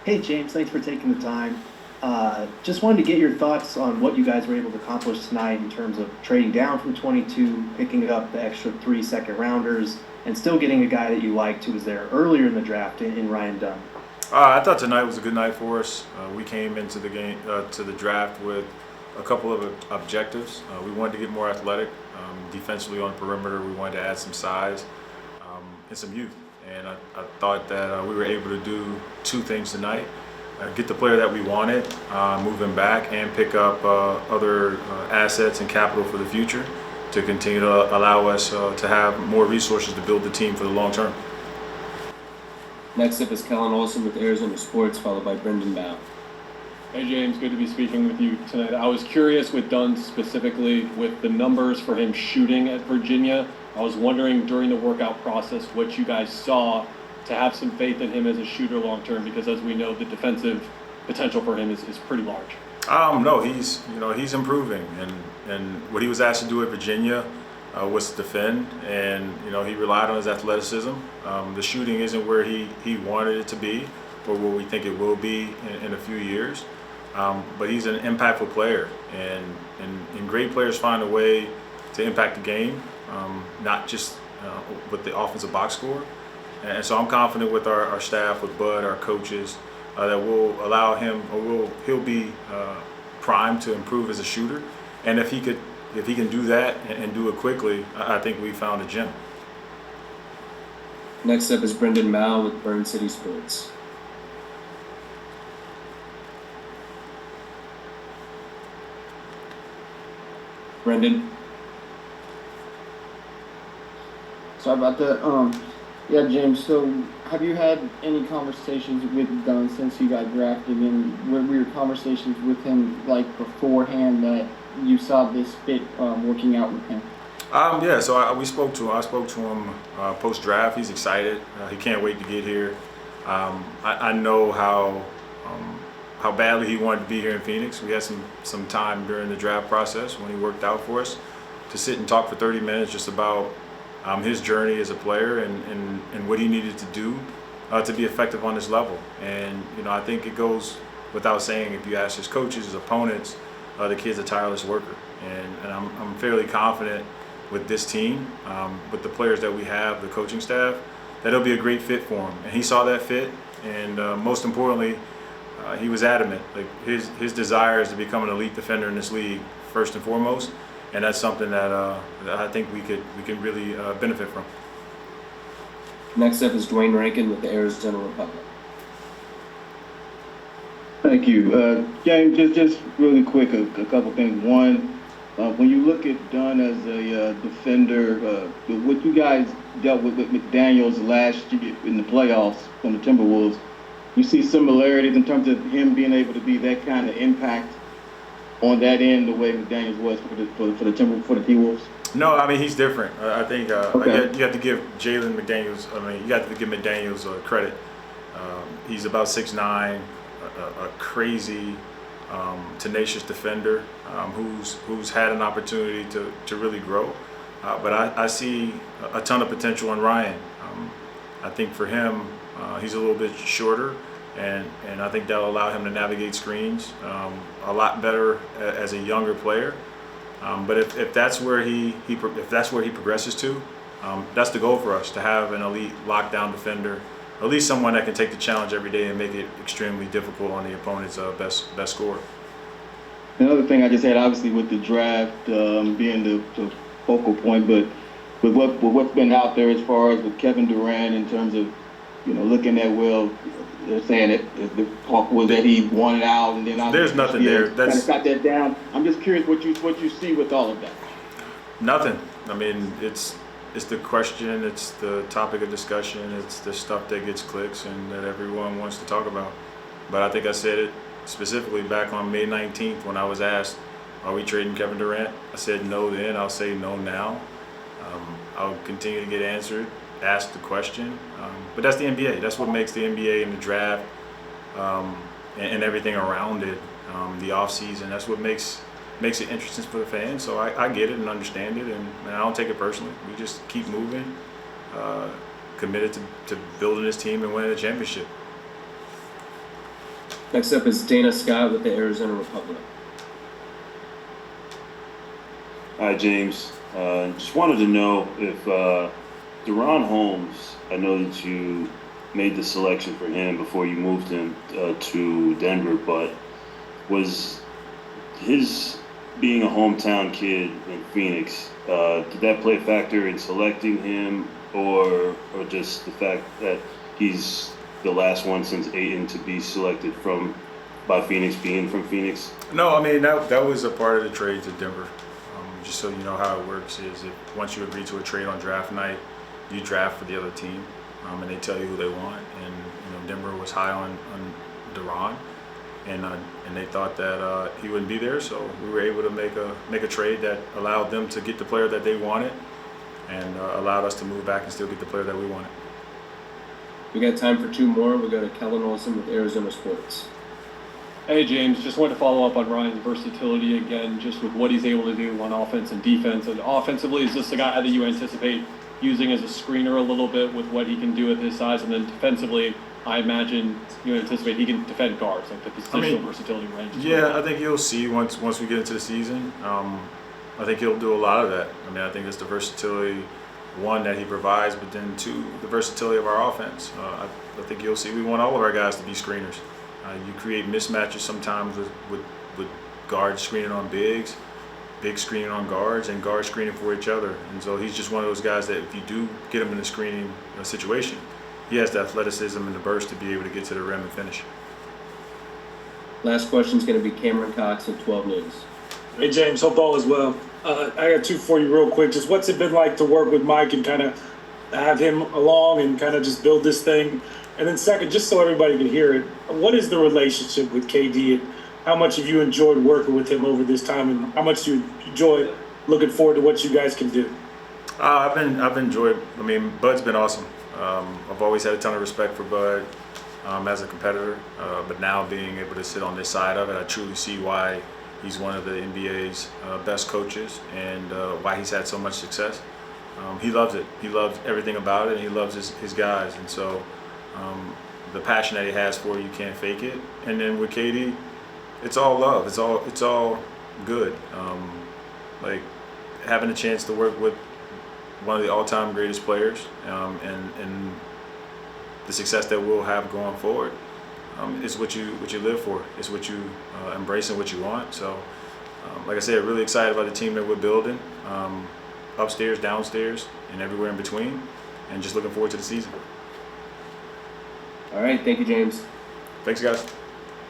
Hey, James, thanks for taking the time. Just wanted to get your thoughts on what you guys were able to accomplish tonight in terms of trading down from 22, picking up the extra 3 second rounders, and still getting a guy that you liked who was there earlier in the draft in Ryan Dunn. I thought tonight was a good night for us. We came into the game, to the draft with a couple of objectives. We wanted to get more athletic, defensively on the perimeter. We wanted to add some size and some youth. And I thought that we were able to do two things tonight: get the player that we wanted, move him back, and pick up other assets and capital for the future to continue to allow us to have more resources to build the team for the long term. Next up is Kellen Olson with Arizona Sports, followed by Brendan Bow. Hey James, good to be speaking with you tonight. I was curious with Dunn specifically with the numbers for him shooting at Virginia. I was wondering during the workout process what you guys saw to have some faith in him as a shooter long term, because as we know, the defensive potential for him is pretty large. No, he's improving, and what he was asked to do at Virginia was to defend, and he relied on his athleticism. The shooting isn't where he wanted it to be, or where we think it will be in a few years. But he's an impactful player, and great players find a way to impact the game, not just with the offensive box score. And so I'm confident with our staff, with Bud, our coaches, that will allow him, or he'll be primed to improve as a shooter. And if he can do that and do it quickly, I think we found a gem. Next up is Brendan Bow with Burn City Sports. Brendan. Sorry about that. Yeah, James. So, have you had any conversations with Dunn since you got drafted, and what were your conversations with him like beforehand that you saw this fit working out with him? Yeah. So we spoke to him. I spoke to him post draft. He's excited. He can't wait to get here. I know how badly he wanted to be here in Phoenix. We had some time during the draft process when he worked out for us to sit and talk for 30 minutes just about his journey as a player and what he needed to do to be effective on this level. And I think it goes without saying, if you ask his coaches, his opponents, the kid's a tireless worker. And I'm fairly confident with this team, with the players that we have, the coaching staff, that it'll be a great fit for him. And he saw that fit, and most importantly, he was adamant. Like his desire is to become an elite defender in this league first and foremost, and that's something that I think we can really benefit from. Next up is Dwayne Rankin with the Arizona Republic. Thank you. James, just really quick, a couple things. One, when you look at Dunn as a defender, what you guys dealt with McDaniels last year in the playoffs from the Timberwolves, you see similarities in terms of him being able to be that kind of impact on that end, the way McDaniels was for the T-Wolves? No, I mean, he's different. I think Okay. you have to give Jalen McDaniels. You have to give McDaniels credit. He's about 6'9", a crazy, tenacious defender who's had an opportunity to really grow. But I see a ton of potential in Ryan. I think for him, he's a little bit shorter, and I think that'll allow him to navigate screens a lot better as a younger player. But if that's where he progresses to, that's the goal for us, to have an elite lockdown defender, at least someone that can take the challenge every day and make it extremely difficult on the opponent's best scorer. Another thing I just had, obviously, with the draft being the focal point, but with what's been out there as far as with Kevin Durant in terms of looking at they're saying that the talk was that he wanted out, and then there's nothing there. That's got that down. I'm just curious what you see with all of that. Nothing. I mean, it's the question, it's the topic of discussion, it's the stuff that gets clicks and that everyone wants to talk about. But I think I said it specifically back on May 19th when I was asked, are we trading Kevin Durant? I said no then, I'll say no now. I'll continue to get asked the question. But that's the NBA. That's what makes the NBA and the draft and everything around it, the offseason. That's what makes it interesting for the fans. So I get it and understand it, and I don't take it personally. We just keep moving, committed to building this team and winning a championship. Next up is Dana Scott with the Arizona Republic. Hi, James. Just wanted to know if Deron Holmes, I know that you made the selection for him before you moved him to Denver, but was his being a hometown kid in Phoenix, did that play a factor in selecting him, or just the fact that he's the last one since Ayton to be selected by Phoenix, being from Phoenix? No, I mean that was a part of the trade to Denver. Just so you know how it works is if once you agree to a trade on draft night, you draft for the other team, and they tell you who they want. And Denver was high on Deron, and they thought that he wouldn't be there, so we were able to make a trade that allowed them to get the player that they wanted, and allowed us to move back and still get the player that we wanted. We got time for two more. We go to Kellen Olson with Arizona Sports. Hey James, just wanted to follow up on Ryan's versatility again, just with what he's able to do on offense and defense. And offensively, is this the guy that you anticipate using as a screener a little bit with what he can do at his size? And then defensively, I imagine you anticipate he can defend guards, like the positional versatility range. Yeah, I think you'll see once we get into the season. I think he'll do a lot of that. I mean, I think it's the versatility, one, that he provides, but then two, the versatility of our offense. I think you'll see we want all of our guys to be screeners. You create mismatches sometimes with guards screening on bigs, big screening on guards, and guards screening for each other. And so he's just one of those guys that if you do get him in a screening situation, he has the athleticism and the burst to be able to get to the rim and finish. Last question is going to be Cameron Cox at 12 News. Hey James, hope all is well. I got two for you real quick. Just what's it been like to work with Mike and kind of have him along and kind of just build this thing? And then second, just so everybody can hear it, what is the relationship with KD and how much have you enjoyed working with him over this time and how much you enjoy looking forward to what you guys can do? I've enjoyed, I mean, Bud's been awesome. I've always had a ton of respect for Bud as a competitor, but now being able to sit on this side of it, I truly see why he's one of the NBA's best coaches and why he's had so much success. He loves it. He loves everything about it, and he loves his guys. And so the passion that he has for you can't fake it. And then with KD, it's all love. It's all good. Like having a chance to work with one of the all-time greatest players, and the success that we'll have going forward, is what you live for. It's what you embrace and what you want. So, like I said, really excited about the team that we're building, upstairs, downstairs, and everywhere in between, and just looking forward to the season. All right, thank you, James. Thanks, guys.